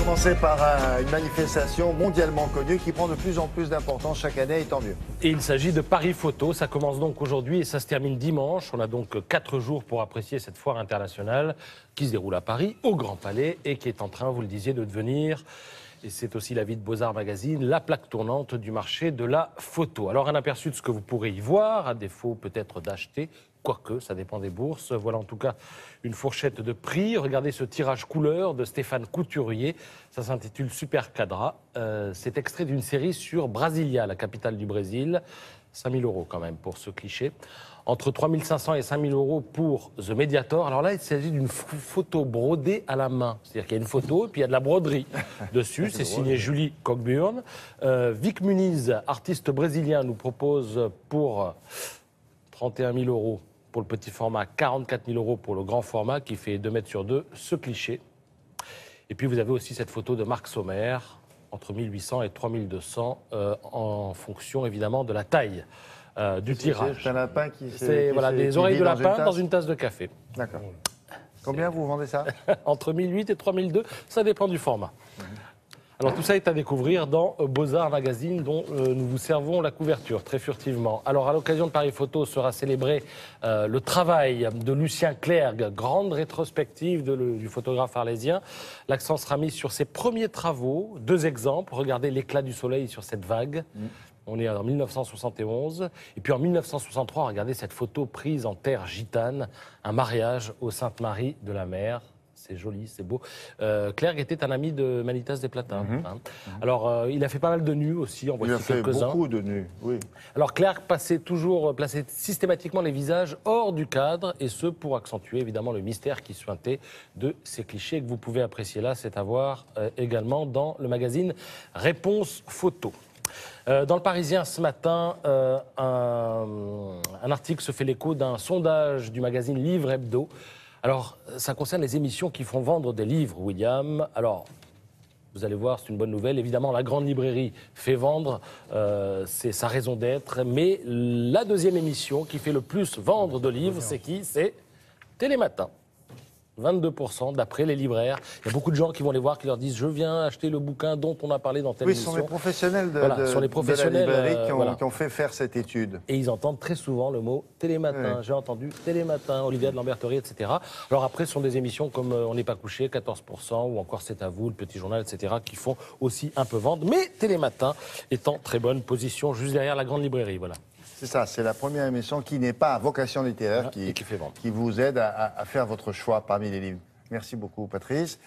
commencer par une manifestation mondialement connue qui prend de plus en plus d'importance chaque année, et tant mieux. Et il s'agit de Paris Photo. Ça commence donc aujourd'hui et ça se termine dimanche. On a donc 4 jours pour apprécier cette foire internationale qui se déroule à Paris, au Grand Palais, et qui est en train, vous le disiez, de devenir, et c'est aussi l'avis de Beaux-Arts Magazine, la plaque tournante du marché de la photo. Alors un aperçu de ce que vous pourrez y voir, à défaut peut-être d'acheter, quoique ça dépend des bourses. Voilà en tout cas une fourchette de prix. Regardez ce tirage couleur de Stéphane Couturier. Ça s'intitule Super Cadra. C'est extrait d'une série sur Brasilia, la capitale du Brésil. 5 000 € quand même pour ce cliché. Entre 3 500 et 5 000 € pour The Mediator. Alors là, il s'agit d'une photo brodée à la main. C'est-à-dire qu'il y a une photo et puis il y a de la broderie dessus. C'est signé Julie Cockburn. Vic Muniz, artiste brésilien, nous propose pour 31 000 € pour le petit format, 44 000 € pour le grand format qui fait 2 mètres sur 2, ce cliché. Et puis vous avez aussi cette photo de Marc Sommer, entre 1800 et 3200, en fonction évidemment de la taille du tirage. C'est un lapin qui C'est voilà, des oreilles de lapin dans une tasse de café. D'accord. Combien vous vendez ça? Entre 1008 et 3002, ça dépend du format. Alors tout ça est à découvrir dans Beaux-Arts Magazine, dont nous vous servons la couverture très furtivement. Alors à l'occasion de Paris Photo sera célébré le travail de Lucien Clergue, grande rétrospective du photographe arlésien. L'accent sera mis sur ses premiers travaux. 2 exemples, regardez l'éclat du soleil sur cette vague. On est en 1971. Et puis en 1963, regardez cette photo prise en terre gitane, un mariage aux Saintes-Maries de la Mer. C'est joli, c'est beau. Clergue était un ami de Manitas des Platins. Alors, il a fait pas mal de nus aussi, en voici quelques-uns. Il a fait beaucoup de nus, oui. Alors, Clergue plaçait systématiquement les visages hors du cadre, et ce, pour accentuer évidemment le mystère qui suintait de ces clichés que vous pouvez apprécier là. C'est à voir également dans le magazine Réponse Photo. Dans le Parisien ce matin, un article se fait l'écho d'un sondage du magazine Livre Hebdo. Alors, ça concerne les émissions qui font vendre des livres, William. Alors, vous allez voir, c'est une bonne nouvelle. Évidemment, la grande librairie fait vendre, c'est sa raison d'être. Mais la deuxième émission qui fait le plus vendre de livres, c'est qui? C'est Télématin. 22% d'après les libraires. Il y a beaucoup de gens qui vont les voir, qui leur disent « Je viens acheter le bouquin dont on a parlé dans telle émission ». Oui, ce sont les professionnels de la librairie qui ont fait faire cette étude. Et ils entendent très souvent le mot « Télématin ». Oui. J'ai entendu « Télématin », Olivia de Lamberterie, etc. Alors après, ce sont des émissions comme « On n'est pas couché », 14%, ou encore « C'est à vous », le Petit Journal, etc., qui font aussi un peu vendre. Mais Télématin est en très bonne position, juste derrière la grande librairie, voilà. C'est ça, c'est la première émission qui n'est pas à vocation littéraire, qui vous aide à faire votre choix parmi les livres. Merci beaucoup, Patrice.